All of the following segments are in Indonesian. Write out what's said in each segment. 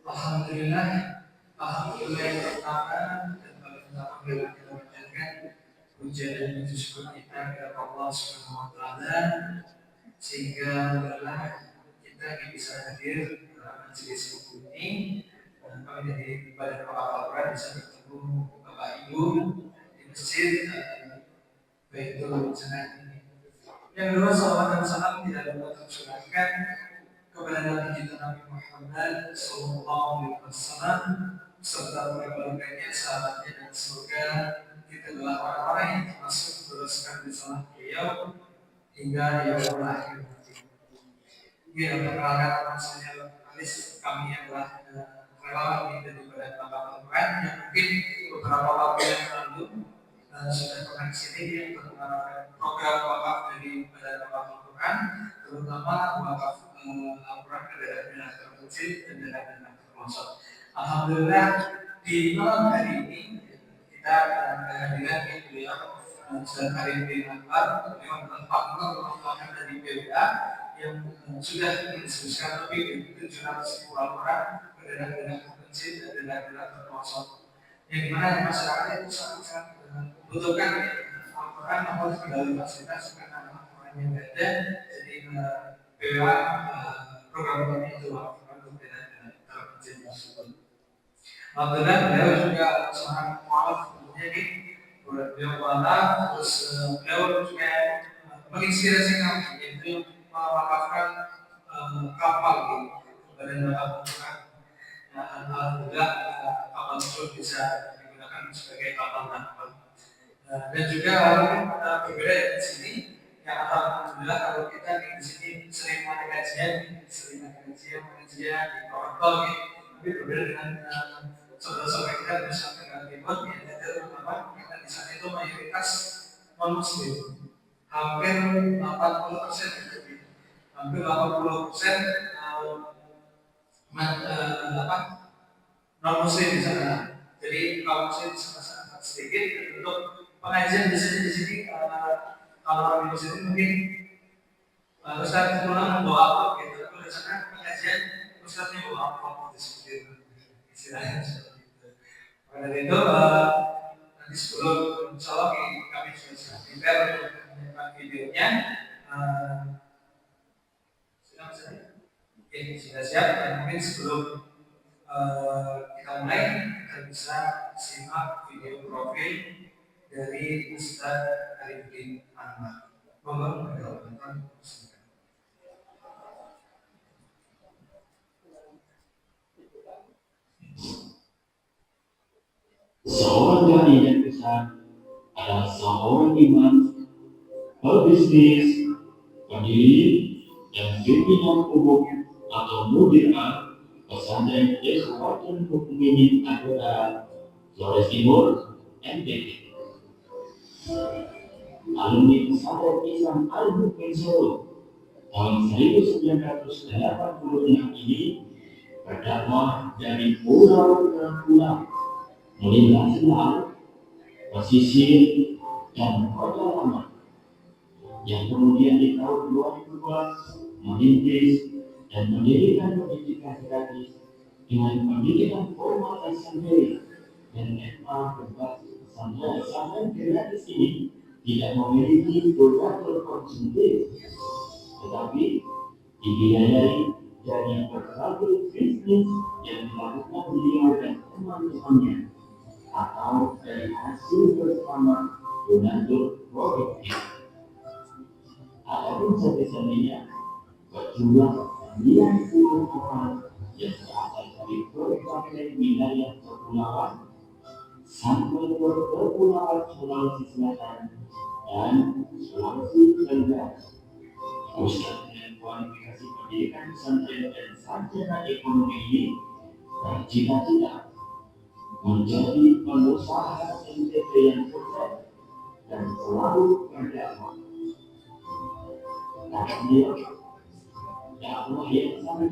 Alhamdulillah, alhamdulillah yang pertama dan paling utama bila kita menjalankan puja dan puji syukur kita kepada Allah Subhanahu Wa Taala sehingga adalah kita bisa hadir dalam majelis ini. Kami dari Badan Al-Quran bisa bertemu Bapak Ibu di masjid Baitul Janah ini. Yang kedua, salawat dan salam tidak dapat tersurahkan kepada Nabi kita Nabi Muhammad Sallallahu Alaihi Wasallam serta para keluarganya, sahabatnya, dan semoga kita adalah orang-orang yang termasuk meneruskan risalah beliau hingga yaumul akhir. Ya, perkenalkan nama saya Alis, kami adalah relawan dari Badan Al-Quran yang mungkin beberapa waktu yang lalu sudah pernah di sini untuk mengenalkan program wakaf dari Badan Al-Quran, terutama wakaf Al-Quran ke daerah-daerah terpencil dan daerah-daerah terpelosok. Alhamdulillah di malam hari ini kita kehadiran beliau Ustaz Karim bin Akbar, beliau adalah pakar dari BWA yang sudah mendiskusikan lebih dari 700 orang ke daerah-daerah terpencil dan daerah-daerah terpelosok. Yang dimana masyarakat itu sangat-sangat membutuhkan Al-Quran namun kendali fasilitas karena Al-Quran yang ada. Jadi BWA program kami itu Al-Quran untuk daerah-daerah terpencil tersebut. Alhamdulillah beliau juga sangat mualaf tentunya nih. Beliau mualaf, terus beliau juga menginspirasi kami yaitu mewakafkan kapal gitu Badan Al-Quran. Alhamdulillah kapal tersebut bisa digunakan sebagai kapal nafkah. Dan juga berbeda di sini yang alhamdulillah kalau kita di sini sering ada kajian di Toronto gitu. Tapi berbeda dengan saudara-saudara kita di Nusa Tenggara Timur yang ada terutama kita di sana itu mayoritas non muslim. Hampir 80% gitu. Hampir 80% non muslim di sana. Jadi kaum muslim sangat sedikit. Untuk pengajian di sini kalau di sini mungkin Ustaz pulang membawa apa gitu. Tapi di sana pengajian Ustaznya bawa apa seperti itu. Istilahnya seperti itu. Karena itu nanti sebelum insyaallah kami sudah prepare untuk menyiapkan videonya. Oke, sudah siap dan mungkin sebelum kita mulai kita bisa simak video profil dari Ustaz Arifin Anwar. Monggo teman-teman. Seorang dai yang besar adalah seorang imam, pebisnis, pendiri, dan pimpinan umum atau mudirah pesantren Ikhwatul Mukminin Anggota Flores Timur, NTT. Alumni pesantren Islam Al-Mukmin Solo tahun 1986 ini berdakwah dari pulau ke pulau, melintasi laut, pesisir, dan kota lama, yang kemudian di tahun 2002 merintis dan mendirikan pendidikan gratis dengan pendidikan formal sendiri dan SMA berbasis pesantren gratis ini tidak memiliki donatur konsumtif, tetapi dibiayai dari berbagai bisnis yang dilakukan beliau dan teman-temannya atau dari hasil bersama donatur produktif. Adapun santri-santrinya berjumlah 90 orang yang berasal dari berbagai wilayah kepulauan sampai ke kepulauan Sulawesi Selatan dan Sulawesi Tenggara. Ustaz dengan kualifikasi pendidikan pesantren dan sarjana ekonomi ini bercita-cita menjadi pengusaha NTT yang sukses dan selalu berdakwah. Kata beliau, dakwah yang sangat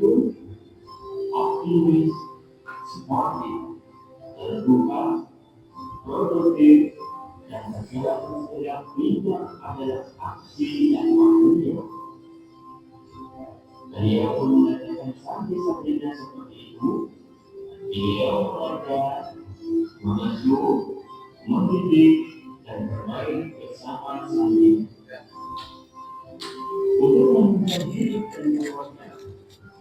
optimis, sportif, terbuka, produktif, dan segala sesuatu yang tidak adalah aksi dakwah beliau. Beliau pun mengatakan sampai-sampainya seperti itu Beliau belajar, mengasuh, mendidik, dan bermain bersama saling. Untuk menunjang hidup dan keluarga,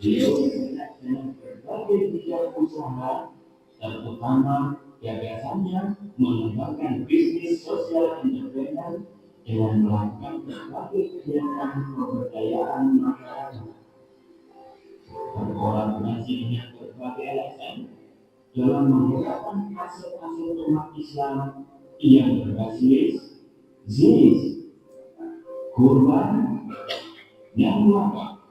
beliau bergerak dengan berbagai bidang usaha, terutama gagasannya mengembangkan bisnis sosial entrepreneur dengan melakukan berbagai kegiatan pemberdayaan masyarakat. Berkolaborasi dengan berbagai LSM dalam menggunakan hasil-hasil umat Islam yang berbasis zinis, kurban, dan wakaf,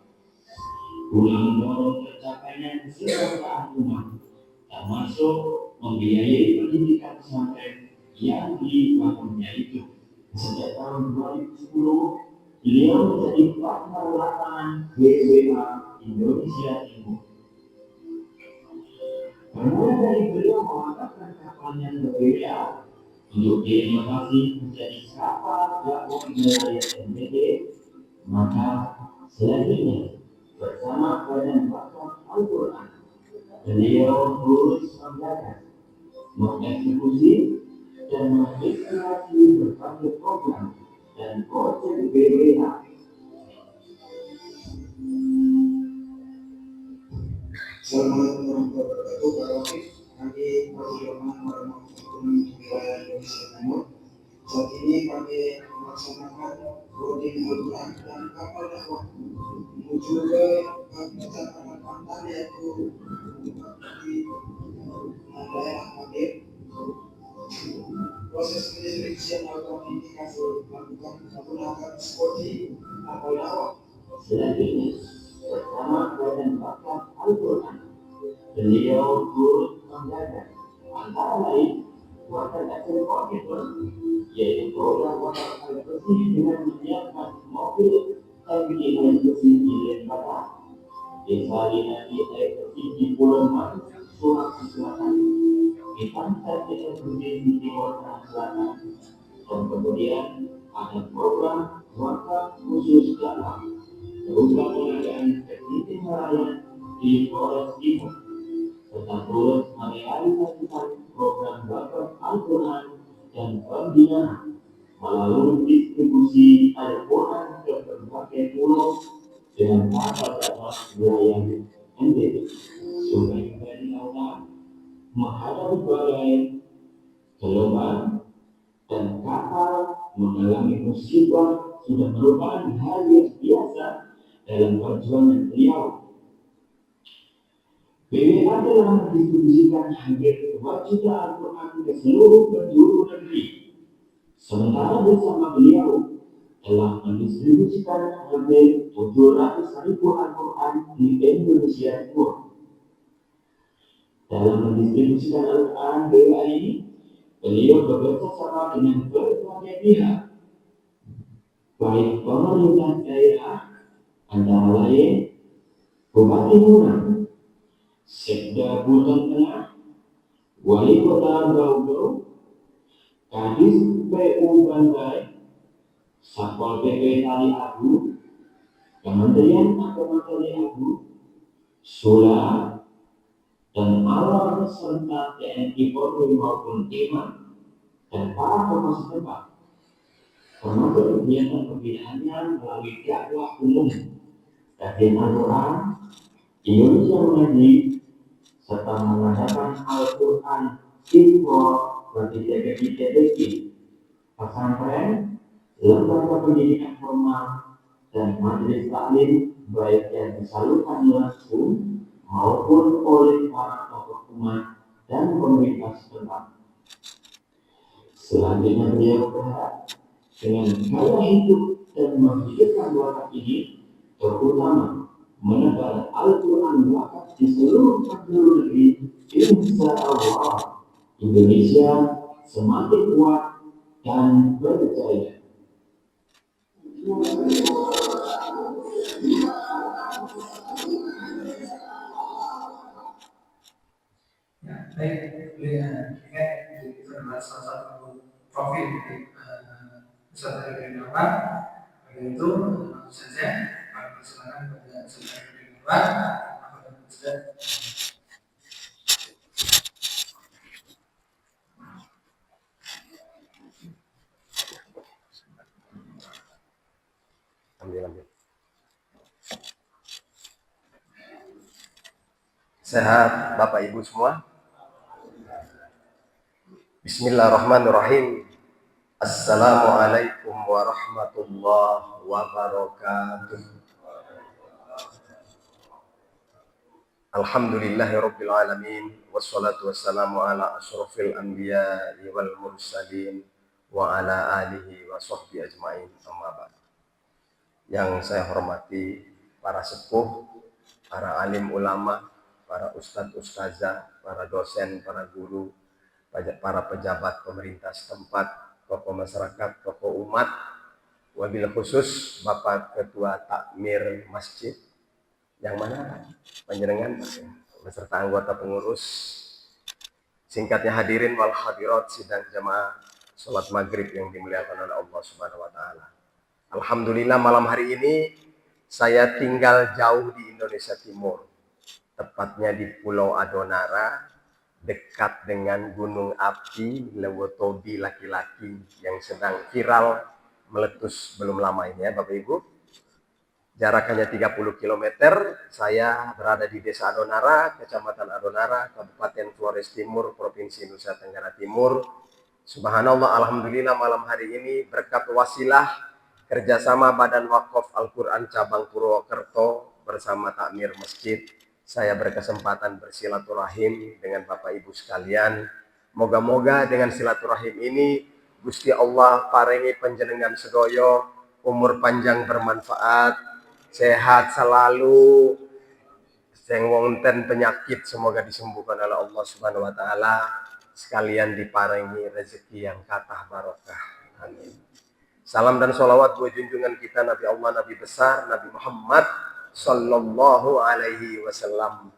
guna mendorong tercapainya kesejahteraan umat, termasuk membiayai pendidikan pesantren yang dibangunnya itu. Sejak tahun 2010, beliau menjadi partner lapangan BWA Indonesia Timur. Bermula dari beliau mengangkatkan kapalnya ke BWA untuk diinovasi menjadi kapal dakwah wilayah NTT, maka selanjutnya bersama Badan Wakaf Al-Quran, beliau terus membelajar, mengeksekusi, dan menginspirasi berbagai program dan proyek BWA. Assalamualaikum warahmatullahi wabarakatuh. Kami Perjuangan Warahmatullahi Wilayah Indonesia Timur. Saat ini kami melaksanakan rutin Al-Quran dan kapal dakwah menuju ke Kecamatan Pantan, yaitu di daerah Maghrib. Proses pendistribusian Al-Quran ini kami lakukan menggunakan skoti kapal dakwah. Selanjutnya, bersama Badan Wakaf Al-Quran, beliau turut membelajar antara lain Wakaf Al-Quran, yaitu program wakaf al-bersih dengan menyiapkan mobil tangki air bersih di Lembata, desalinasi air bersih di Pulau Mas, Sulawesi Selatan, di pantai air bersih di Timur Tengah Selatan, dan kemudian ada program wakaf khusus dakwah berupa pengadaan teknisi nelayan di Flores Timur, serta terus merealisasikan program wakaf Al-Quran dan pembinaan melalui distribusi Al-Quran ke berbagai pulau dengan kapal dakwah wilayah NTT. Sungai dari lautan menghadapi badai, gelombang, dan kapal mengalami musibah sudah merupakan hal yang biasa dalam perjuangan beliau. BWA telah mendistribusikan hampir 2 juta Al-Quran ke seluruh penjuru negeri. Sementara bersama beliau telah mendistribusikan hampir 700.000 Al-Quran di Indonesia Timur. Dalam mendistribusikan Al-Quran BWA ini, beliau bekerja sama dengan berbagai pihak, baik pemerintah daerah, antara lain Bupati Munang, Sekda Buton Tengah, Wali Kota Bau, Kadis PU Bantai, Satpol PP Tali Abu, Kementerian Agama Tali Abu, Sula, dan alam serta TNI Polri maupun IMA dan para tokoh setempat, termasuk kegiatan pembinaannya melalui dakwah umum, kajian Al-Quran, Indonesia Mengaji, serta mengadakan Al-Quran info bagi TPI-TPI, pesantren, lembaga pendidikan formal, dan majelis taklim baik yang disalurkan langsung maupun oleh para tokoh umat dan pemerintah setempat. Selanjutnya beliau berharap dengan gaya hidup dan menghidupkan wakaf ini, terutama menebar Al-Quran wakaf di seluruh penjuru negeri, insya Allah Indonesia semakin kuat dan berjaya. Ya, baik, itu adalah salah satu profil dari peserta dari Nawar. Itu langsung saja kami persilakan kepada peserta dari Nawar. Sehat Bapak Ibu semua? Bismillahirrahmanirrahim. Assalamualaikum warahmatullahi wabarakatuh. Alhamdulillahirabbil alamin wassalatu wassalamu ala asyrofil anbiya'i wal mursalin wa ala alihi wa sahbihi ajmain, amma ba'd. Yang saya hormati para sepuh, para alim ulama, para ustadz ustazah, para dosen, para guru, para pejabat pemerintah setempat, tokoh masyarakat, tokoh umat, wabil khusus Bapak Ketua Takmir Masjid, yang mana panjenengan beserta anggota pengurus, singkatnya hadirin wal hadirat sidang jamaah sholat maghrib yang dimuliakan oleh Allah Subhanahu wa Ta'ala. Alhamdulillah malam hari ini saya tinggal jauh di Indonesia Timur, tepatnya di Pulau Adonara, dekat dengan gunung api Lewotobi laki-laki yang sedang viral meletus belum lama ini ya Bapak Ibu. Jarak hanya 30 km, saya berada di Desa Adonara, Kecamatan Adonara, Kabupaten Flores Timur, Provinsi Nusa Tenggara Timur. Subhanallah, alhamdulillah malam hari ini berkat wasilah kerjasama Badan Wakaf Al-Quran Cabang Purwokerto bersama Takmir Masjid, saya berkesempatan bersilaturahim dengan Bapak Ibu sekalian. Moga-moga dengan silaturahim ini Gusti Allah paringi panjenengan sedoyo umur panjang bermanfaat, sehat selalu, sing wonten penyakit semoga disembuhkan oleh Allah Subhanahu wa Ta'ala, sekalian diparingi rezeki yang kathah barokah. Amin. Salam dan sholawat buat junjungan kita Nabi Allah, Nabi besar, Nabi Muhammad Sallallahu alaihi wasallam.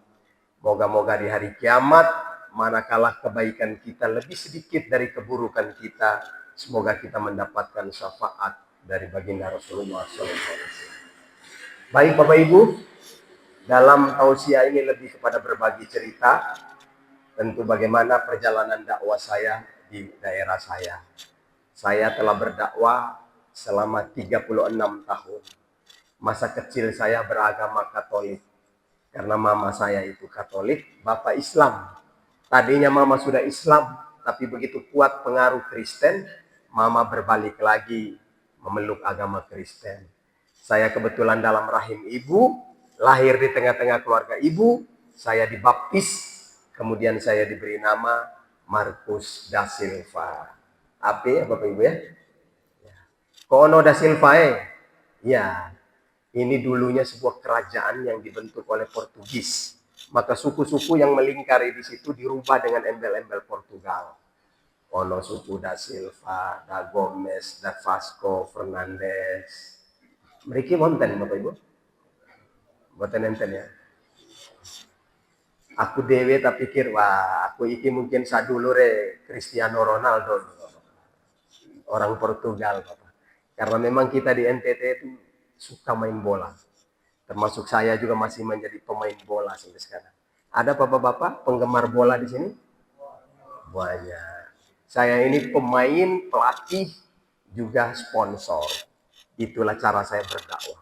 Moga-moga di hari kiamat, manakala kebaikan kita lebih sedikit dari keburukan kita, semoga kita mendapatkan syafaat dari baginda Rasulullah SAW. Baik Bapak Ibu, dalam tausiah ini lebih kepada berbagi cerita, tentu bagaimana perjalanan dakwah saya di daerah saya. Saya telah berdakwah selama 36 tahun. Masa kecil saya beragama Katolik. Karena mama saya itu Katolik, bapak Islam. Tadinya mama sudah Islam, tapi begitu kuat pengaruh Kristen, mama berbalik lagi memeluk agama Kristen. Saya kebetulan dalam rahim ibu, lahir di tengah-tengah keluarga ibu, saya dibaptis, kemudian saya diberi nama Marcus da Silva. Apa ya Bapak Ibu ya? Kono da Silva ya. Ini dulunya sebuah kerajaan yang dibentuk oleh Portugis. Maka suku-suku yang melingkari di situ dirubah dengan embel-embel Portugal. Ono suku da Silva, da Gomes, da Vasco, Fernandes. Mereka wonten Bapak Ibu? Wonten enten ya. Aku dewe tak pikir, wah aku iki mungkin sadulure Cristiano Ronaldo. Orang Portugal Bapak. Karena memang kita di NTT itu suka main bola. Termasuk saya juga masih menjadi pemain bola sampai sekarang. Ada bapak-bapak penggemar bola di sini? Banyak. Saya ini pemain, pelatih, juga sponsor. Itulah cara saya berdakwah.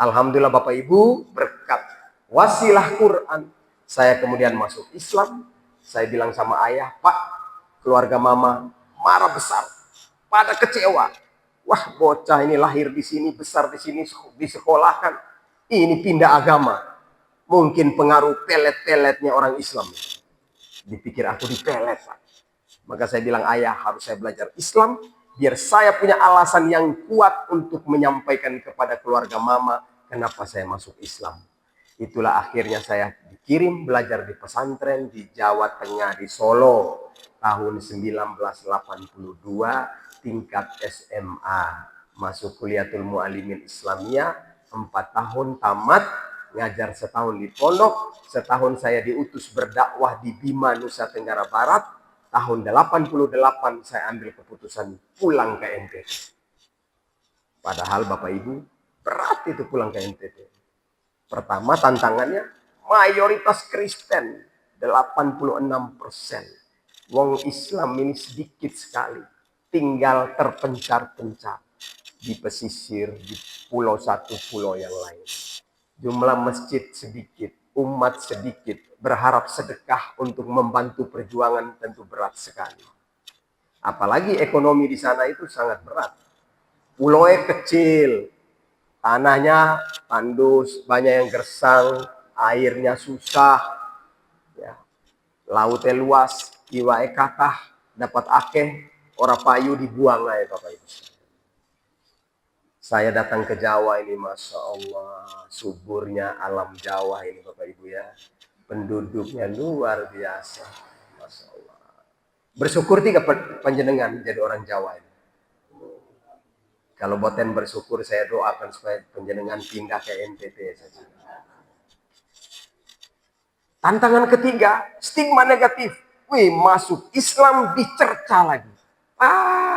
Alhamdulillah Bapak Ibu, berkat wasilah Quran, saya kemudian masuk Islam. Saya bilang sama ayah, Pak, keluarga mama marah besar, pada kecewa. Wah, bocah ini lahir di sini, besar di sini, disekolahkan. Ini pindah agama. Mungkin pengaruh pelet-peletnya orang Islam. Dipikir aku dipelet, Pak. Maka saya bilang, ayah harus saya belajar Islam, biar saya punya alasan yang kuat untuk menyampaikan kepada keluarga mama, kenapa saya masuk Islam. Itulah akhirnya saya dikirim belajar di pesantren di Jawa Tengah, di Solo. Tahun 1982, tingkat SMA. Masuk Kuliatul Mu'alimin Islamiyah, 4 tahun tamat, ngajar setahun di pondok, setahun saya diutus berdakwah di Bima, Nusa Tenggara Barat. Tahun 88 saya ambil keputusan pulang ke NTT. Padahal Bapak Ibu, berat itu pulang ke NTT. Pertama tantangannya, mayoritas Kristen, 86%. Wong Islam ini sedikit sekali. Tinggal terpencar-pencar di pesisir, di pulau satu pulau yang lain. Jumlah masjid sedikit. umat sedikit, berharap sedekah untuk membantu perjuangan tentu berat sekali. Apalagi ekonomi di sana itu sangat berat. Pulaunya kecil, tanahnya tandus, banyak yang gersang, airnya susah, ya. Lautnya luas, iwae katah, dapat akeh, ora payu dibuang aja Bapak Ibu. Saya datang ke Jawa ini, Masya Allah, suburnya alam Jawa ini Bapak Ibu ya. Penduduknya luar biasa, Masya Allah. Bersyukur tiga panjenengan jadi orang Jawa ini. Kalau boten bersyukur, saya doakan supaya panjenengan pindah ke NTT saja. Tantangan ketiga, stigma negatif. Wih, masuk Islam dicerca lagi.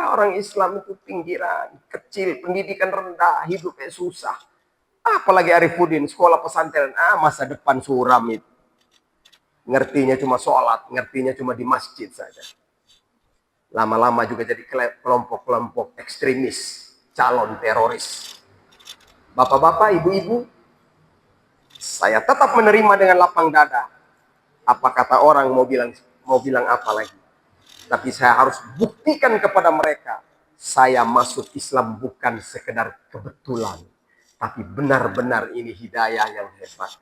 Orang Islam itu pinggiran, kecil, pendidikan rendah, hidupnya susah. Apalagi Arifudin, sekolah pesantren, masa depan suram itu. Ngertinya cuma sholat, ngertinya cuma di masjid saja. Lama-lama juga jadi kelompok-kelompok ekstremis, calon teroris. Bapak-bapak, ibu-ibu, saya tetap menerima dengan lapang dada. Apa kata orang mau bilang apa lagi. Tapi saya harus buktikan kepada mereka, saya masuk Islam bukan sekedar kebetulan, tapi benar-benar ini hidayah yang hebat.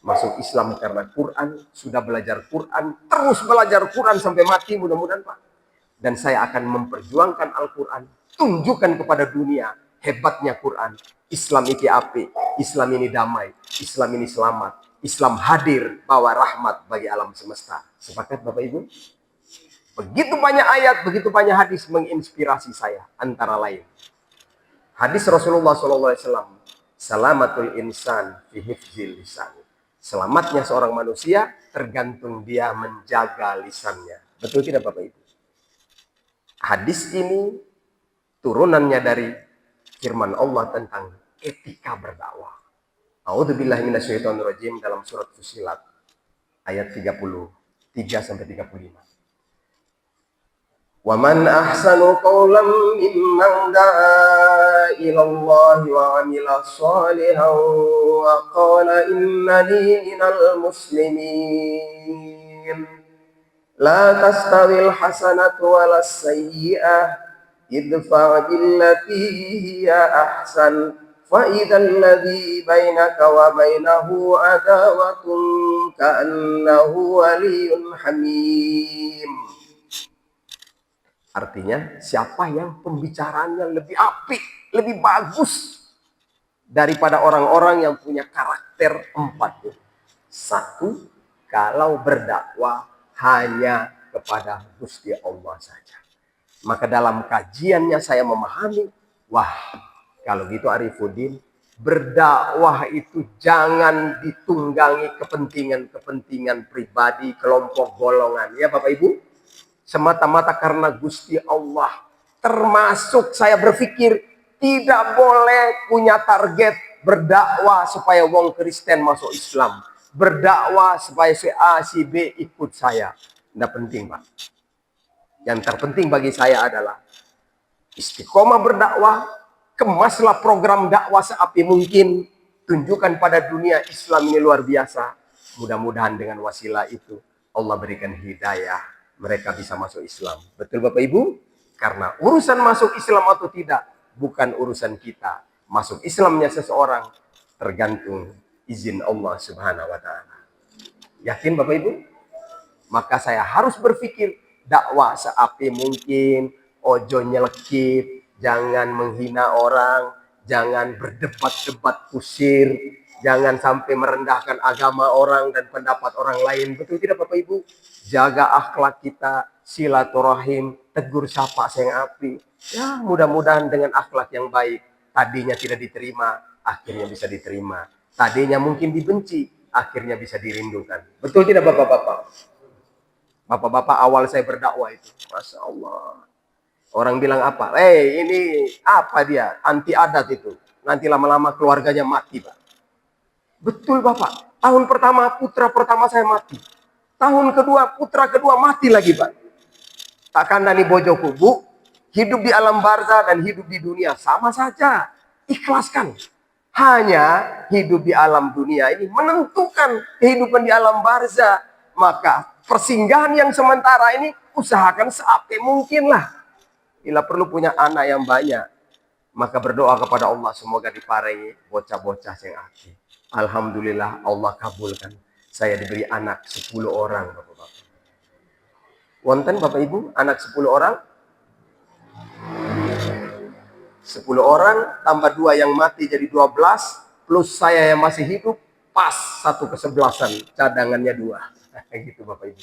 Masuk Islam karena Quran, sudah belajar Quran, terus belajar Quran sampai mati mudah-mudahan Pak. Dan saya akan memperjuangkan Al-Quran, tunjukkan kepada dunia hebatnya Quran. Islam ini api, Islam ini damai, Islam ini selamat, Islam hadir bawa rahmat bagi alam semesta. Sepakat Bapak Ibu? Begitu banyak ayat, begitu banyak hadis menginspirasi saya. Antara lain, hadis Rasulullah SAW, salamatul insan fi hifzil lisan. Selamatnya seorang manusia tergantung dia menjaga lisannya. Betul tidak Bapak Ibu? Hadis ini turunannya dari firman Allah tentang etika berdakwah. A'udzubillahi minasyaitonirrajim dalam surat Fussilat ayat 33 sampai 35. Wa man ahsanu qawlan mimman da'a ila Allah wa 'amila shalihan wa qala innani minal muslimin. La tastawil hasanatu walas sayyi'ah idfa' billati hiya ahsan fa idzal ladzi bainaka wa bainahu adawatun ka'annahu waliyyun hamim. Artinya, siapa yang pembicaranya lebih apik, lebih bagus daripada orang-orang yang punya karakter 4 itu. 1, kalau berdakwah hanya kepada Gusti Allah saja. Maka dalam kajiannya saya memahami, kalau gitu Arifudin, berdakwah itu jangan ditunggangi kepentingan pribadi, kelompok, golongan. Ya Bapak Ibu, semata-mata karena Gusti Allah. Termasuk saya berpikir tidak boleh punya target berdakwah supaya wong Kristen masuk Islam. Berdakwah supaya si A, si B ikut saya. Tidak penting Pak. Yang terpenting bagi saya adalah istiqomah berdakwah. Kemaslah program dakwah seapi mungkin. Tunjukkan pada dunia Islam ini luar biasa. Mudah-mudahan dengan wasilah itu Allah berikan hidayah. Mereka bisa masuk Islam. Betul Bapak Ibu? Karena urusan masuk Islam atau tidak bukan urusan kita. Masuk Islamnya seseorang tergantung izin Allah Subhanahu wa Ta'ala. Yakin Bapak Ibu? Maka saya harus berpikir dakwah seapi mungkin, ojo nyelekit, jangan menghina orang, jangan berdebat-debat kusir, jangan sampai merendahkan agama orang dan pendapat orang lain. Betul tidak Bapak Ibu? Jaga akhlak kita, silaturahim, tegur sapa sing api. Ya, mudah-mudahan dengan akhlak yang baik, tadinya tidak diterima, akhirnya bisa diterima. Tadinya mungkin dibenci, akhirnya bisa dirindukan. Betul tidak Bapak-bapak? Bapak-bapak awal saya berdakwah itu, Masya Allah. Orang bilang apa? Ini apa dia? Anti adat itu. Nanti lama-lama keluarganya mati Pak. Betul Bapak. Tahun pertama, putra pertama saya mati. Tahun kedua, putra kedua mati lagi Pak. Tak kandani bojo kubu, hidup di alam barzah dan hidup di dunia sama saja. Ikhlaskan. Hanya hidup di alam dunia ini menentukan kehidupan di alam barzah. Maka persinggahan yang sementara ini usahakan seapik mungkin lah. Bila perlu punya anak yang banyak, maka berdoa kepada Allah semoga diparingi bocah-bocah yang akeh. Alhamdulillah Allah kabulkan. Saya diberi anak 10 orang, Bapak-bapak. Wonten Bapak Ibu, anak 10 orang? 10 orang tambah 2 yang mati jadi 12, plus saya yang masih hidup, pas 1/11, cadangannya 2. Gitu Bapak Ibu.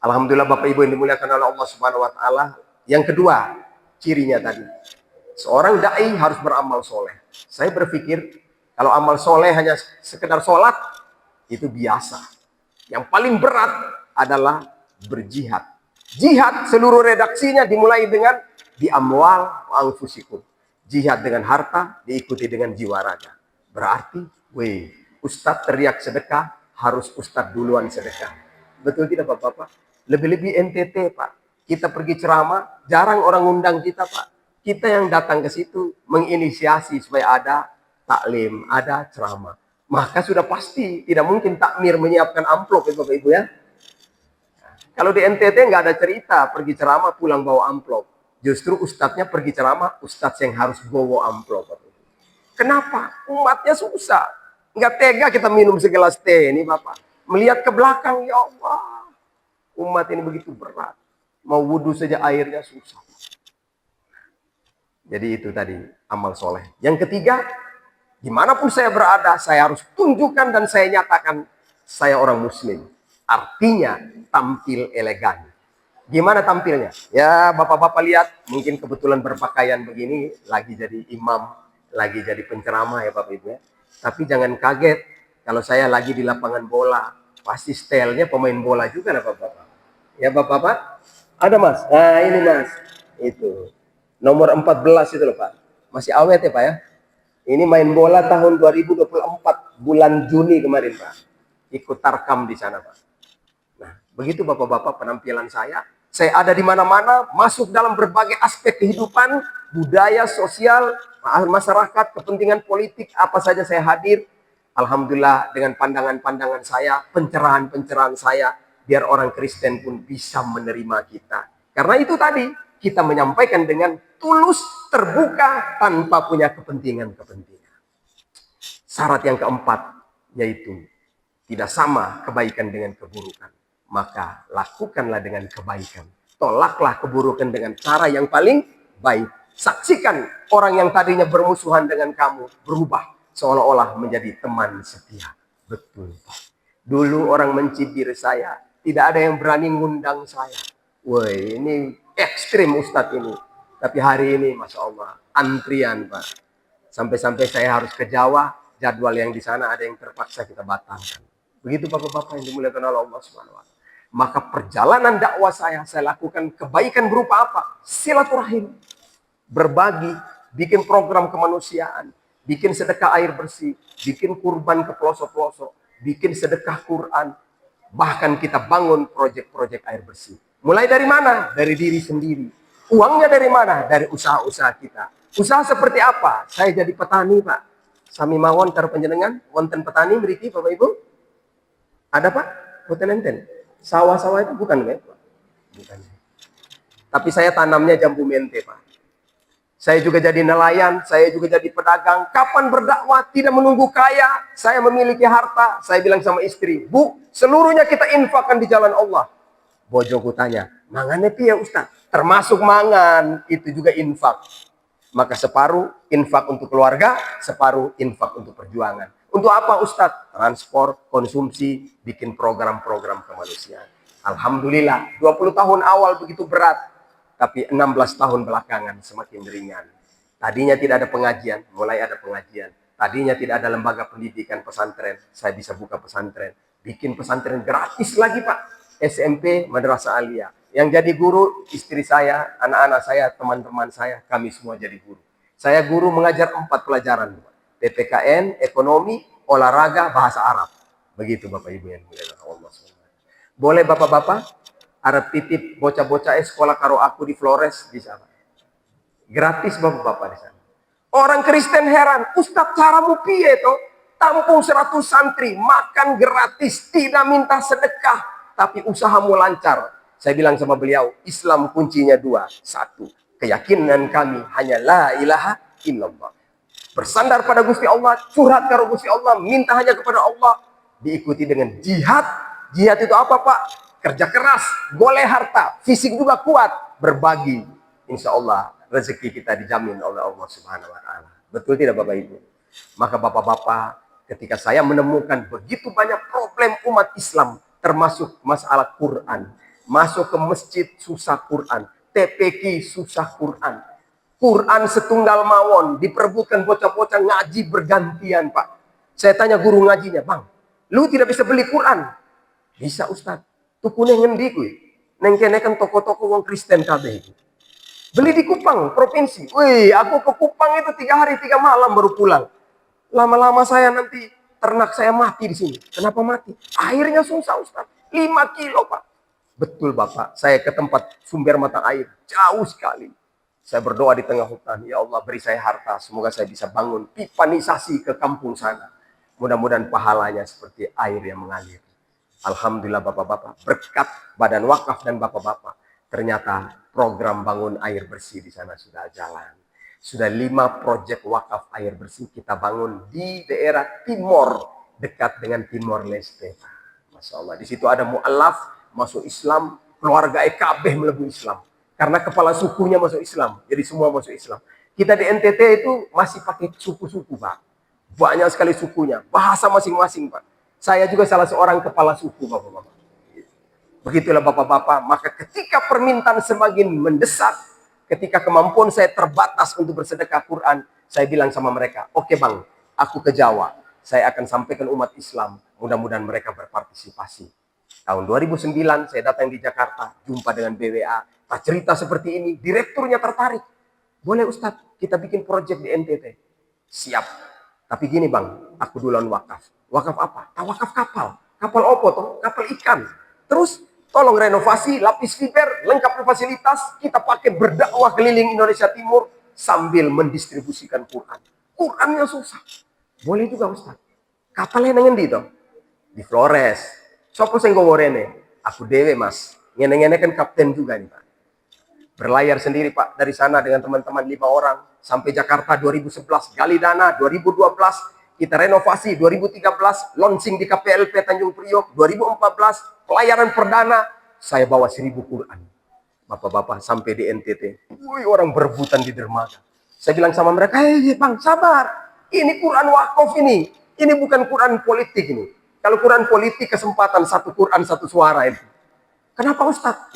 Alhamdulillah Bapak Ibu yang dimuliakan oleh Allah Subhanahu wa taala. Yang kedua, cirinya tadi. Seorang dai harus beramal soleh. Saya berpikir kalau amal soleh hanya sekedar sholat, itu biasa. Yang paling berat adalah berjihad. Jihad seluruh redaksinya dimulai dengan di amwal anfusikum. Jihad dengan harta diikuti dengan jiwa raga. Berarti, Ustadz teriak sedekah, harus Ustadz duluan sedekah. Betul tidak Bapak-Bapak? Lebih-lebih NTT Pak. Kita pergi ceramah, jarang orang undang kita Pak. Kita yang datang ke situ menginisiasi supaya ada taklim, ada ceramah. Maka sudah pasti tidak mungkin takmir menyiapkan amplop ya Bapak Ibu ya. Kalau di NTT nggak ada cerita pergi ceramah pulang bawa amplop. Justru ustadznya pergi ceramah, ustadz yang harus bawa amplop. Kenapa? Umatnya susah. Nggak tega kita minum segelas teh ini Bapak. Melihat ke belakang, ya Allah. Umat ini begitu berat. Mau wudhu saja airnya susah. Jadi itu tadi amal soleh. Yang ketiga, dimanapun saya berada, saya harus tunjukkan dan saya nyatakan saya orang muslim. Artinya tampil elegan. Gimana tampilnya? Ya Bapak-Bapak lihat, mungkin kebetulan berpakaian begini, lagi jadi imam, lagi jadi penceramah ya Bapak Ibu ya. Tapi jangan kaget, kalau saya lagi di lapangan bola, pasti stylenya pemain bola juga lah Bapak-Bapak. Ya Bapak-Bapak, ada Mas? Nah ini Mas, itu. Nomor 14 itu loh Pak. Masih awet ya Pak ya. Ini main bola tahun 2024, bulan Juni kemarin Pak. Ikut tarkam di sana Pak. Nah, begitu Bapak-Bapak penampilan saya. Saya ada di mana-mana, masuk dalam berbagai aspek kehidupan, budaya, sosial, masyarakat, kepentingan politik, apa saja saya hadir. Alhamdulillah dengan pandangan-pandangan saya, pencerahan-pencerahan saya, biar orang Kristen pun bisa menerima kita. Karena itu tadi, kita menyampaikan dengan tulus, terbuka, tanpa punya kepentingan-kepentingan. Syarat yang keempat, yaitu tidak sama kebaikan dengan keburukan. Maka lakukanlah dengan kebaikan. Tolaklah keburukan dengan cara yang paling baik. Saksikan orang yang tadinya bermusuhan dengan kamu berubah seolah-olah menjadi teman setia. Betul Pak. Dulu orang mencibir saya, tidak ada yang berani ngundang saya. Woi, ini ekstrim Ustadz ini. Tapi hari ini Masya Allah, antrian Pak. Sampai-sampai saya harus ke Jawa, jadwal yang di sana ada yang terpaksa kita batalkan. Begitu Bapak-Bapak yang dimuliakan oleh Allah Subhanahu wa taala. Maka perjalanan dakwah saya lakukan kebaikan berupa apa? Silaturahim. Berbagi, bikin program kemanusiaan, bikin sedekah air bersih, bikin kurban ke pelosok-pelosok, bikin sedekah Quran. Bahkan kita bangun proyek-proyek air bersih. Mulai dari mana? Dari diri sendiri. Uangnya dari mana? Dari usaha-usaha kita. Usaha seperti apa? Saya jadi petani Pak. Sami mawon karo panjenengan, wonten petani mriki Bapak Ibu? Ada Pak? Boten enten. Sawah-sawah itu bukan Pak. Bukan. Tapi saya tanamnya jambu mente Pak. Saya juga jadi nelayan, saya juga jadi pedagang. Kapan berdakwah tidak menunggu kaya, saya memiliki harta. Saya bilang sama istri, Bu, seluruhnya kita infakkan di jalan Allah. Bojoku tanya, mangannya piye Ustaz? Termasuk mangan, itu juga infak. Maka separuh infak untuk keluarga, separuh infak untuk perjuangan. Untuk apa Ustadz? Transport, konsumsi, bikin program-program kemanusiaan. Alhamdulillah, 20 tahun awal begitu berat. Tapi 16 tahun belakangan semakin ringan. Tadinya tidak ada pengajian, mulai ada pengajian. Tadinya tidak ada lembaga pendidikan pesantren, saya bisa buka pesantren. Bikin pesantren gratis lagi Pak. SMP, Madrasah Aliyah. Yang jadi guru, istri saya, anak-anak saya, teman-teman saya, kami semua jadi guru. Saya guru mengajar 4 pelajaran Pak. PPKN, ekonomi, olahraga, bahasa Arab. Begitu Bapak Ibu yang dimuliakan Allah SWT. Boleh Bapak-Bapak, Arab titip bocah-bocah sekolah karo aku di Flores, bisa Pak. Gratis Bapak-Bapak di sana. Orang Kristen heran, Ustadz caramu piye toh? Tampung 100 santri, makan gratis, tidak minta sedekah, tapi usahamu lancar. Saya bilang sama beliau, Islam kuncinya dua. Satu, keyakinan kami hanya la ilaha illallah. Bersandar pada Gusti Allah, curhat karo Gusti Allah, minta hanya kepada Allah. Diikuti dengan jihad. Jihad itu apa Pak? Kerja keras, boleh harta, fisik juga kuat, berbagi. Insya Allah rezeki kita dijamin oleh Allah Subhanahu Wa Taala. Betul tidak Bapak Ibu? Maka Bapak-Bapak, ketika saya menemukan begitu banyak problem umat Islam, termasuk masalah Quran, masuk ke masjid susah Quran, TPQ susah Quran, Quran setunggal mawon, diperebutkan bocah-bocah ngaji bergantian Pak. Saya tanya guru ngajinya, Bang, lu tidak bisa beli Quran? Bisa Ustaz. Tukune ngendi kuwi? Neng kene kan toko-toko wong Kristen kabeh iki. Beli di Kupang, provinsi. Wih, aku ke Kupang itu 3 hari 3 malam baru pulang. Lama-lama saya nanti ternak saya mati di sini. Kenapa mati? Airnya susah Ustaz. 5 kilo Pak. Betul Bapak, saya ke tempat sumber mata air. Jauh sekali. Saya berdoa di tengah hutan. Ya Allah beri saya harta. Semoga saya bisa bangun pipanisasi ke kampung sana. Mudah-mudahan pahalanya seperti air yang mengalir. Alhamdulillah Bapak-Bapak. Berkat Badan Wakaf dan Bapak-Bapak. Ternyata program bangun air bersih di sana sudah jalan. Sudah 5 proyek wakaf air bersih kita bangun di daerah Timor. Dekat dengan Timor Leste. Masya Allah. Di situ ada mu'alaf masuk Islam. Keluarga EKB melebu Islam. Karena kepala sukunya masuk Islam. Jadi semua masuk Islam. Kita di NTT itu masih pakai suku-suku Pak. Banyak sekali sukunya. Bahasa masing-masing Pak. Saya juga salah seorang kepala suku Bapak-Bapak. Begitulah Bapak-Bapak. Maka ketika permintaan semakin mendesak. Ketika kemampuan saya terbatas untuk bersedekah Quran. Saya bilang sama mereka. Oke Bang, aku ke Jawa. Saya akan sampaikan umat Islam. Mudah-mudahan mereka berpartisipasi. Tahun 2009 saya datang di Jakarta. Jumpa dengan BWA. Pas cerita seperti ini, direkturnya tertarik. Boleh Ustadz, kita bikin proyek di NTT. Siap. Tapi gini Bang, aku duluan wakaf. Wakaf apa? Wakaf kapal. Kapal opo toh? Kapal ikan. Terus tolong renovasi, lapis fiber, lengkap fasilitas. Kita pakai berdakwah keliling Indonesia Timur sambil mendistribusikan Quran. Qurannya susah. Boleh juga Ustadz. Kapalnya dengan di toh? Di Flores. Sopo sing gowo rene? Aku dewe Mas. Ngene-ngene kan kapten juga nih Pak. Berlayar sendiri Pak dari sana dengan teman-teman 5 orang sampai Jakarta 2011, gali dana 2012, kita renovasi 2013, launching di KPLP Tanjung Priok 2014, pelayaran perdana, saya bawa 1000 Quran. Bapak-bapak sampai di NTT, wih orang berebutan di dermaga. Saya bilang sama mereka, hei Bang sabar, ini Quran wakaf ini bukan Quran politik ini. Kalau Quran politik kesempatan satu Quran satu suara itu. Kenapa Ustadz?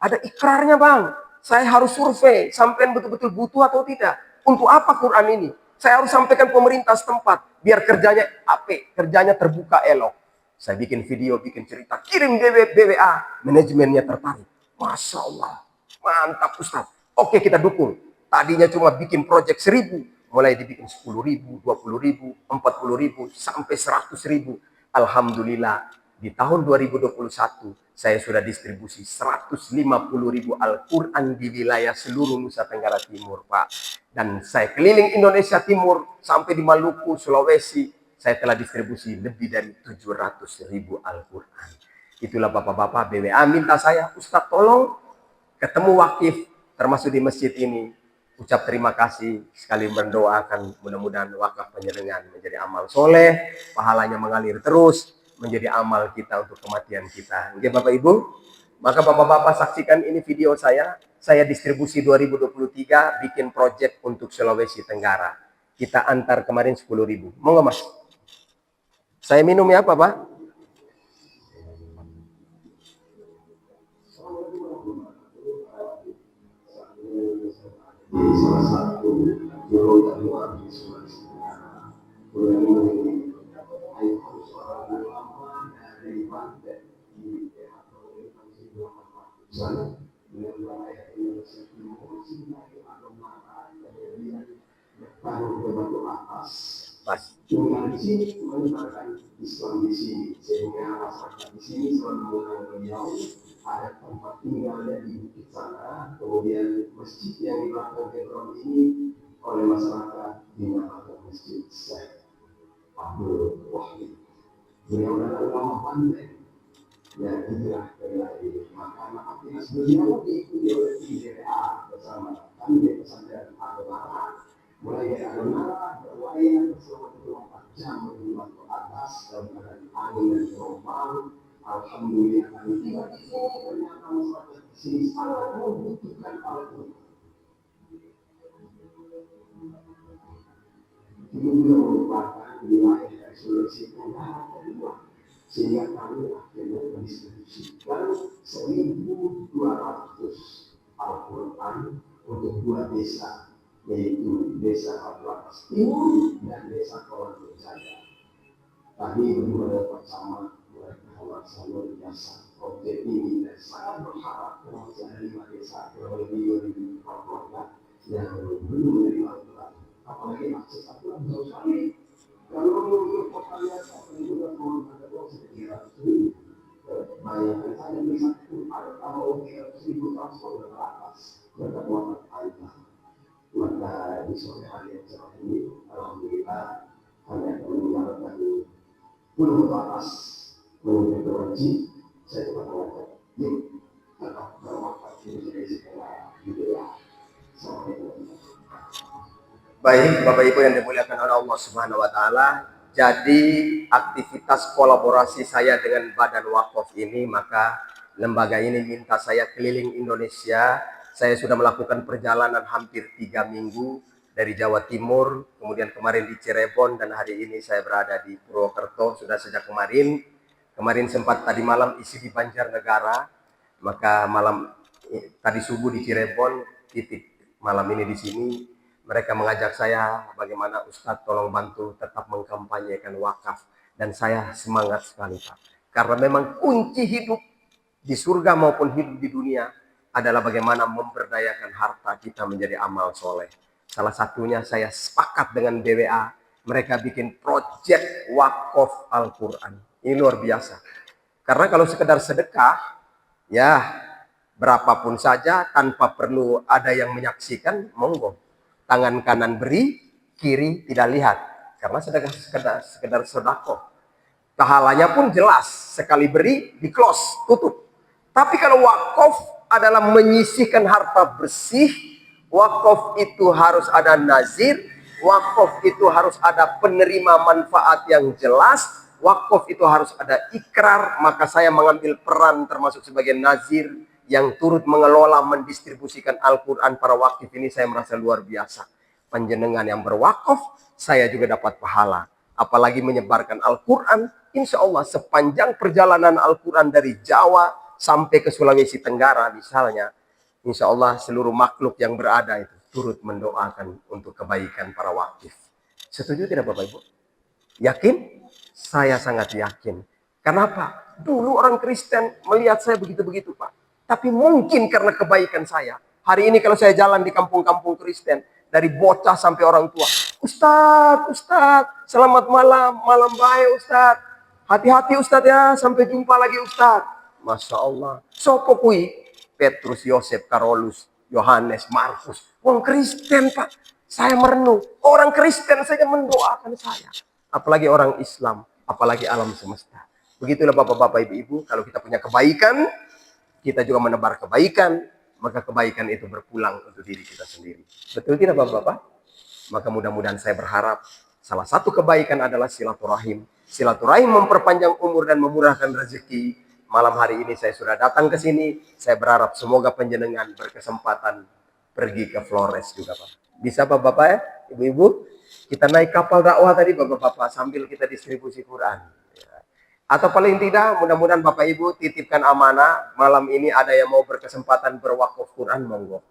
Ada ikrarnya Bang. Saya harus survei, sampean betul-betul butuh atau tidak. Untuk apa Quran ini? Saya harus sampaikan pemerintah setempat, biar kerjanya apik, kerjanya terbuka elok. Saya bikin video, bikin cerita, kirim BWA, manajemennya tertarik. Masya Allah, mantap Ustaz. Oke kita dukung. Tadinya cuma bikin proyek 1000, mulai dibikin 10.000, 20.000, 40.000, sampai 100.000. Alhamdulillah, di tahun 2021, saya sudah distribusi 150.000 Al-Quran di wilayah seluruh Nusa Tenggara Timur, Pak. Dan saya keliling Indonesia Timur, sampai di Maluku, Sulawesi, saya telah distribusi lebih dari 700.000 Al-Quran. Itulah Bapak-Bapak BWA minta saya, Ustadz tolong ketemu wakif, termasuk di masjid ini. Ucap terima kasih, sekali mendoakan mudah-mudahan wakaf penyelengan menjadi amal soleh, pahalanya mengalir terus, menjadi amal kita untuk kematian kita. Oke Bapak Ibu, maka Bapak-Bapak saksikan ini video saya distribusi 2023 bikin project untuk Sulawesi Tenggara. Kita antar kemarin 10.000. Mau nggak Mas? Saya minum ya Pak? Salah satu pulau terluar di Sulawesi Tenggara. Pulau ini ikut seorang ulama dari Banten di daerah sana dengan wilayah Indonesia Timur sebagai agama kemudian baru ke batu atas. Cuma di sini menyebarkan Islam di sini sehingga masyarakat di sini selalu mengenal beliau. Ada tempat tinggalnya di bukit sana, kemudian masjid yang di belakang background ini oleh masyarakat di Nahdlatul Masjid Syekh Abdul Wahid. Beliau adalah ulama pandai yang hijrah dari Maka aktivitas beliau diikuti oleh IDA bersama kami di pesantren Al-Nara, mulai dari Al-Nara berlayar selama 24 jam menuju ke atas dalam keadaan angin dan gelombang. Alhamdulillah kami tiba di sini, ternyata masyarakat di sini sangat membutuhkan Al-Quran. Itu juga merupakan wilayah dari Sulawesi Tenggara kedua, sehingga kami akhirnya mendistribusikan 1.200 Al-Quran untuk 2 desa, yaitu Desa Al-Quran Timur dan Desa Kolon Jaya. Kami berdua bersama Muhammad Salur Jasa objek ini dan sangat berharap masih ada 5 desa lebih 2.000 keluarga yang belum menerima Al-Quran. Apalagi akses Al-Quran jauh sekali. Kalau kota biasa juga mau ada uang seperti 300.000. Bayangkan saya bisa kalau 1.000 transport ke atas berkekuatan panjang. Maka di sore hari yang cerah ini, alhamdulillah kami akan menjalankan pulau ke atas menuju ke Ranci. Saya juga mengatakan, yuk, tetap berwakaf di segala budaya. Assalamualaikum. Baik, Bapak Ibu yang dimuliakan oleh Allah Subhanahu wa taala. Jadi aktivitas kolaborasi saya dengan Badan Wakaf ini, maka lembaga ini minta saya keliling Indonesia. Saya sudah melakukan perjalanan hampir 3 minggu dari Jawa Timur, kemudian kemarin di Cirebon, dan hari ini saya berada di Purwokerto sudah sejak kemarin. Kemarin sempat tadi malam isi di Banjarnegara, maka tadi subuh di Cirebon, titik malam ini di sini. Mereka mengajak saya, bagaimana Ustadz tolong bantu tetap mengkampanyekan wakaf. Dan saya semangat sekali, Pak. Karena memang kunci hidup di surga maupun hidup di dunia adalah bagaimana memberdayakan harta kita menjadi amal soleh. Salah satunya saya sepakat dengan BWA. Mereka bikin proyek wakaf Al-Quran. Ini luar biasa. Karena kalau sekedar sedekah, ya berapapun saja tanpa perlu ada yang menyaksikan, monggo. Tangan kanan beri, kiri tidak lihat. Karena sekedar sedekah. Pahalanya pun jelas. Sekali beri, di close, tutup. Tapi kalau wakaf adalah menyisihkan harta bersih, wakaf itu harus ada nazir, wakaf itu harus ada penerima manfaat yang jelas, wakaf itu harus ada ikrar. Maka saya mengambil peran termasuk sebagai nazir yang turut mengelola, mendistribusikan Al-Quran para wakif ini. Saya merasa luar biasa. Panjenengan yang berwakaf, saya juga dapat pahala. Apalagi menyebarkan Al-Quran, insya Allah sepanjang perjalanan Al-Quran dari Jawa sampai ke Sulawesi Tenggara misalnya, insya Allah seluruh makhluk yang berada itu turut mendoakan untuk kebaikan para wakif. Setuju tidak Bapak Ibu? Yakin? Saya sangat yakin. Kenapa? Dulu orang Kristen melihat saya begitu-begitu, Pak. Tapi mungkin karena kebaikan saya. Hari ini kalau saya jalan di kampung-kampung Kristen, dari bocah sampai orang tua, Ustadz, selamat malam, malam baik Ustadz. Hati-hati Ustadz ya, sampai jumpa lagi Ustadz. Masya Allah. Sopo kui? Petrus, Yosef, Karolus, Yohanes, Markus. Orang Kristen Pak. Saya merenung. Orang Kristen saja mendoakan saya. Apalagi orang Islam. Apalagi alam semesta. Begitulah Bapak-Bapak, Ibu-Ibu. Kalau kita punya kebaikan, kita juga menebar kebaikan, maka kebaikan itu berpulang untuk diri kita sendiri. Betul tidak Bapak-Bapak? Maka mudah-mudahan saya berharap salah satu kebaikan adalah silaturahim. Silaturahim memperpanjang umur dan memurahkan rezeki. Malam hari ini saya sudah datang ke sini. Saya berharap semoga panjenengan berkesempatan pergi ke Flores juga Pak. Bisa Bapak-Bapak ya, Ibu-Ibu? Kita naik kapal dakwah tadi Bapak-Bapak sambil kita distribusi Quran. Atau paling tidak, mudah-mudahan Bapak Ibu titipkan amanah. Malam ini ada yang mau berkesempatan berwakaf Quran, monggo.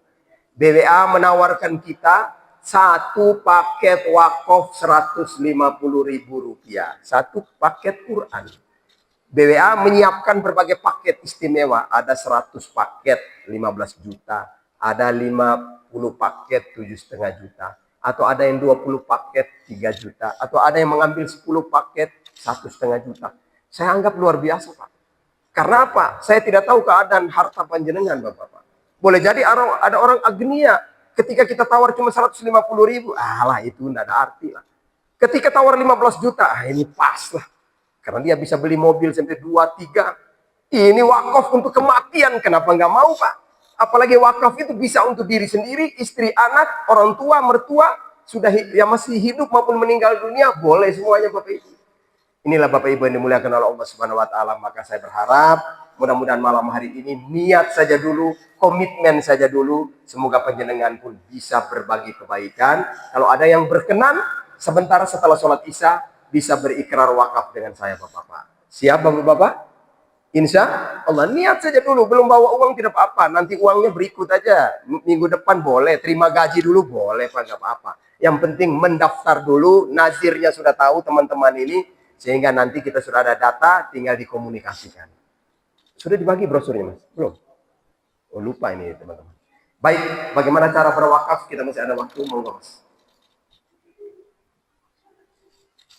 BWA menawarkan kita satu paket wakaf Rp150.000. Satu paket Quran. BWA menyiapkan berbagai paket istimewa. Ada 100 paket 15 juta. Ada 50 paket 7,5 juta. Atau ada yang 20 paket 3 juta. Atau ada yang mengambil 10 paket 1,5 juta. Saya anggap luar biasa, Pak. Karena apa? Saya tidak tahu keadaan harta panjenengan, Bapak-Bapak. Boleh jadi ada orang agnia Ketika kita tawar cuma 150.000, alah itu tidak ada arti lah. Ketika tawar 15 juta, ini pas lah. Karena dia bisa beli mobil sampai 2-3. Ini wakaf untuk kematian, kenapa nggak mau Pak? Apalagi wakaf itu bisa untuk diri sendiri, istri, anak, orang tua, mertua, sudah yang masih hidup maupun meninggal dunia, boleh semuanya Bapak Ibu. Inilah Bapak Ibu yang dimuliakan oleh Allah Subhanahu wa taala. Maka saya berharap mudah-mudahan malam hari ini niat saja dulu, komitmen saja dulu. Semoga panjenengan pun bisa berbagi kebaikan. Kalau ada yang berkenan, sebentar setelah sholat Isya bisa berikrar wakaf dengan saya Bapak-bapak. Siap Bapak-bapak? Insya Allah niat saja dulu, belum bawa uang tidak apa-apa. Nanti uangnya berikut aja. Minggu depan boleh, terima gaji dulu boleh Pak, nggak apa-apa. Yang penting mendaftar dulu, nazirnya sudah tahu teman-teman ini. Sehingga nanti kita sudah ada data, tinggal dikomunikasikan. Sudah dibagi brosurnya Mas? Belum? Oh lupa ini teman-teman. Baik, bagaimana cara berwakaf? Kita masih ada waktu, monggo Mas.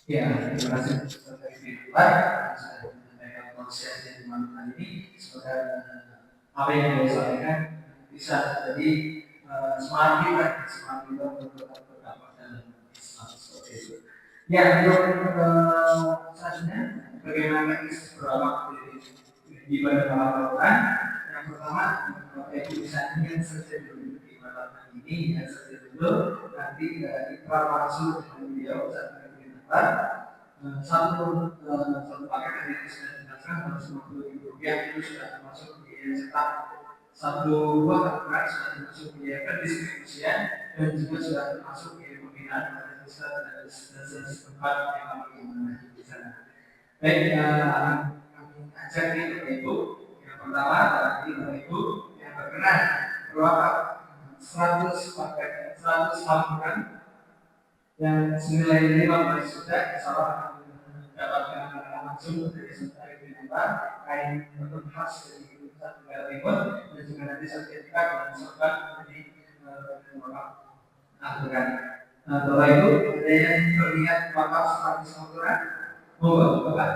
Ya, terima kasih Ustaz dari Pak. Saya menyampaikan proses yang dimaksudkan ini. Semoga apa yang beliau sampaikan bisa jadi semangat kita untuk tetap berdampak dalam Islam seperti itu. Ya, untuk selanjutnya bagaimana kita berwakaf di ibadah Al-Quran. Yang pertama, Bapak Ibu bisa niat saja dulu di ibadah ini, niat saja dulu. Nanti ikrar langsung dengan beliau saat satu paket yang sudah dijelaskan Rp150.000 itu sudah termasuk biaya cetak, satu buah Al-Quran sudah termasuk biaya pendistribusian dan juga sudah termasuk biaya pembinaan pada desa dan setempat yang kami di sana. Baik, kami ajak Bapak Ibu yang pertama tadi Bapak Ibu yang berkenan berwakaf 100 paket 100 Al-Quran yang senilai 15 juta, insya Allah akan mendapatkan langsung dari Saudara Ibu kain tenun khas dari Pusat Tenggara Timur dan juga nanti sertifikat dan sertifikat dari Al-Quran. Bapak Ibu, ada yang berniat wakaf 100 Al-Quran? Monggo, Bapak.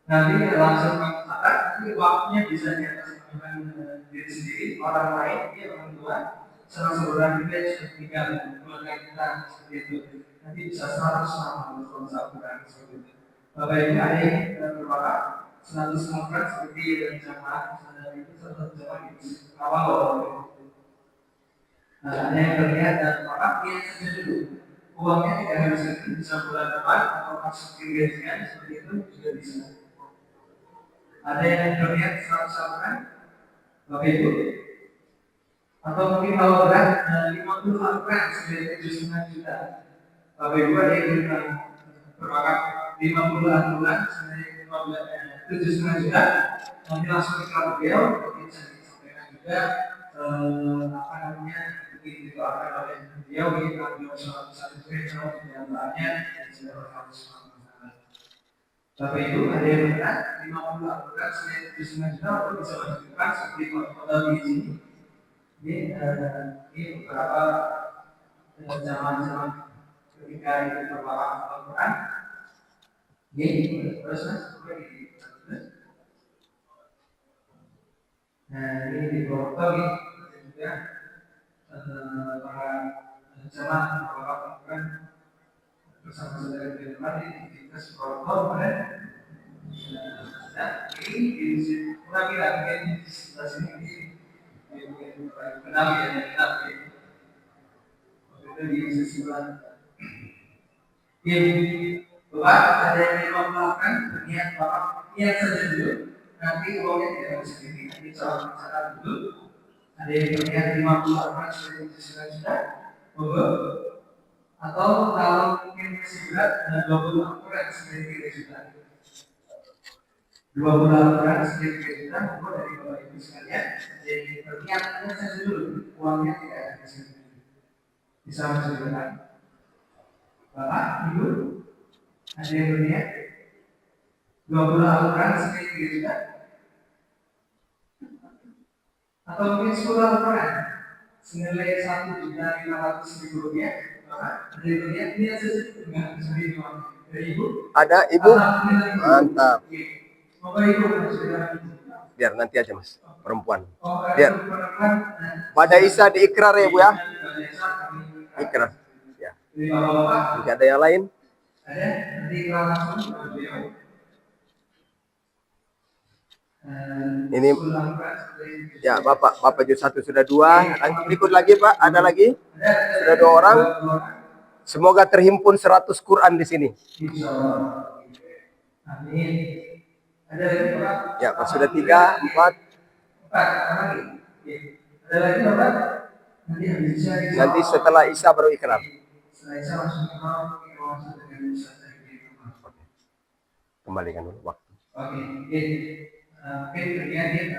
Nanti langsung catat, nanti waktunya bisa diatasnamakan diri sendiri, orang lain, orang tua, sama saudara kita yang sudah tinggal keluarga kita seperti itu. Nanti bisa 100 nama untuk Al-Quran seperti itu. Bapak Ibu ada yang berwakaf 100 Al-Quran seperti yang jamaah sadar itu satu jamaah itu awal ada yang berniat dan wakaf niat saja dulu. Uangnya tidak harus bisa bulan depan atau masuk di gajian seperti itu juga bisa. Ada yang berniat 100 Al-Quran, Bapak Ibu. Atau mungkin kalau berat 50 Al-Quran sebanyak 7,5 juta. Bapak Ibu ada yang berwakaf 50 Al-Quran sebanyak 7,5 juta. Nanti langsung ke beliau, mungkin bisa disampaikan juga apa namanya mungkin didoakan oleh beliau mungkin kalau beliau satu beliau di antaranya dan sudah harus. Bapak Ibu ada yang berat 50 Al-Quran sebanyak 7,5 juta untuk bisa menunjukkan seperti kota di sini. Ini beberapa zaman-zaman ketika itu berwakaf Al-Quran. Ini terus nah ini di Borto dan juga para jamaah berwakaf Al-Quran bersama saudara di kita Borto dan ini di lagi di sebelah sini kenal ya, kenal ya. Itu di sesuatu. Ini Bapak ada yang melakukan niat Bapak niat saja dulu. Nanti uangnya tidak harus sendiri. Nanti soal masalah dulu. Ada yang berniat 50 orang sebanyak 9 juta. Monggo. Atau kalau mungkin masih berat 20 orang sebanyak 3 juta. 20 orang sebanyak 3 juta. Monggo dari Bapak Ibu sekalian. Jadi berniat saja dulu. Uangnya tidak ada di sini. Bisa masuk benar. Bapak, Ibu, ada yang berniat 20 Al-Quran sebanyak 3 juta? Atau mungkin 10 Al-Quran senilai 1.500.000 rupiah? Bapak, ada yang berniat? Niat saja dengan sendiri uang dari Ibu? Ada Ibu? Mantap. Bapak Ibu, sudah biar nanti aja Mas, perempuan. Oh, Biar. Pada Isa diikrar ya Bu ya. Ikrar. Ya. Jika ada yang lain? Ada? Nanti ikrar langsung. Ini ya Bapak juz 1 sudah 2. Berikut lagi Pak, ada lagi? Sudah 2 orang. Semoga terhimpun 100 Quran di sini. Amin. Ada lagi Pak? Ya, Pak sudah 3, 4. Ada lagi Bapak? Nanti habis Isya. Nanti setelah Isya baru ikrar. Setelah Isya langsung langsung dengan Isya. Kembalikan dulu waktu. Oke. Mungkin kemudian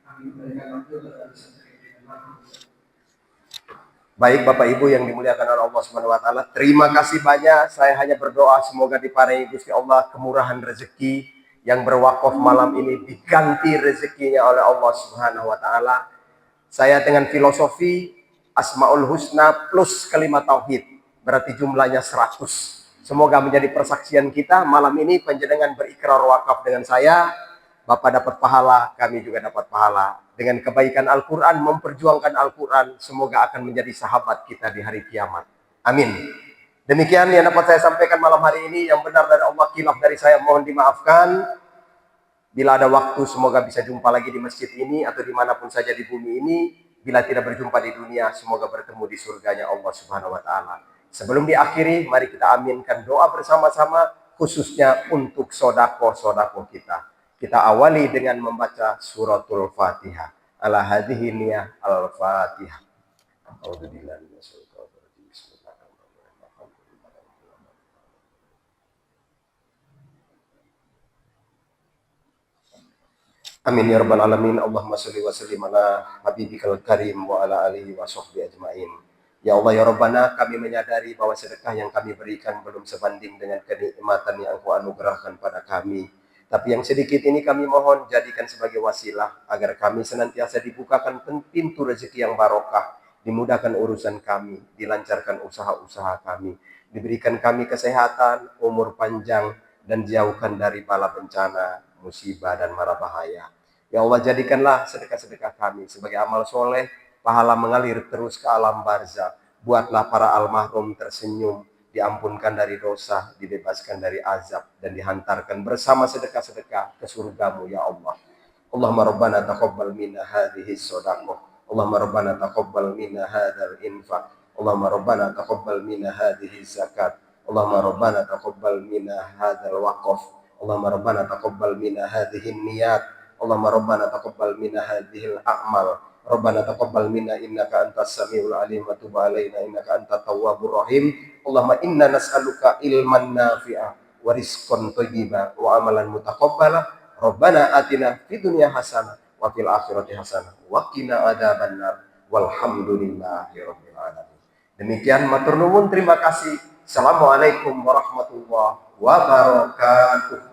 kami berikan waktu untuk bisa Baik Bapak Ibu yang dimuliakan oleh Allah Subhanahu wa taala, terima kasih banyak. Saya hanya berdoa semoga diparingi Gusti Allah kemurahan rezeki yang berwakaf malam ini diganti rezekinya oleh Allah Subhanahu wa taala. Saya dengan filosofi Asmaul Husna plus kalimat tauhid, berarti jumlahnya 100. Semoga menjadi persaksian kita malam ini panjenengan berikrar wakaf dengan saya. Bapak dapat pahala, kami juga dapat pahala. Dengan kebaikan Al-Quran, memperjuangkan Al-Quran, semoga akan menjadi sahabat kita di hari kiamat. Amin. Demikian yang dapat saya sampaikan malam hari ini. Yang benar dari Allah, khilaf dari saya mohon dimaafkan. Bila ada waktu, semoga bisa jumpa lagi di masjid ini atau dimanapun saja di bumi ini. Bila tidak berjumpa di dunia, semoga bertemu di surganya Allah Subhanahu wa taala. Sebelum diakhiri, mari kita aminkan doa bersama-sama, khususnya untuk sodako-sodako kita. Kita awali dengan membaca suratul Fatihah. Ala hadhihi niyah al-Fatihah. A'udzubillahi minasyaitonir rajim. Bismillahirrahmanirrahim. Amin ya rabbal alamin. Allahumma shalli wa sallim ala habibikal karim wa ala alihi wa sahbihi ajmain. Ya Allah ya Rabbana, kami menyadari bahwa sedekah yang kami berikan belum sebanding dengan kenikmatan yang Engkau anugerahkan pada kami. Tapi yang sedikit ini kami mohon jadikan sebagai wasilah agar kami senantiasa dibukakan pintu rezeki yang barokah, dimudahkan urusan kami, dilancarkan usaha-usaha kami, diberikan kami kesehatan, umur panjang, dan jauhkan dari bala bencana, musibah, dan mara bahaya. Ya Allah, jadikanlah sedekah-sedekah kami sebagai amal soleh, pahala mengalir terus ke alam barzah. Buatlah para almarhum tersenyum, diampunkan dari dosa, dibebaskan dari azab, dan dihantarkan bersama sedekah-sedekah ke surgamu ya Allah. Allahumma rabbana taqabbal minna hadhihi shadaqah. Allahumma rabbana taqabbal minna hadzal infaq. Allahumma rabbana taqabbal minna hadhihi zakat. Allahumma rabbana taqabbal minna hadzal waqf. Allahumma rabbana taqabbal minna hadhihi niyat. Allahumma rabbana taqabbal minna hadhihi al-a'mal. Rabbana taqabbal minna innaka antas samiul alim wa tub alaina innaka antat tawwabur rahim. Allahumma inna nas'aluka ilman nafi'a wa rizqan thayyiba wa amalan mutaqabbala. Rabbana atina fid dunya hasanah wa fil akhirati hasanah wa qina adzabannar. Walhamdulillahi rabbil alamin. Demikian matur nuwun, terima kasih. Assalamualaikum warahmatullahi wabarakatuh.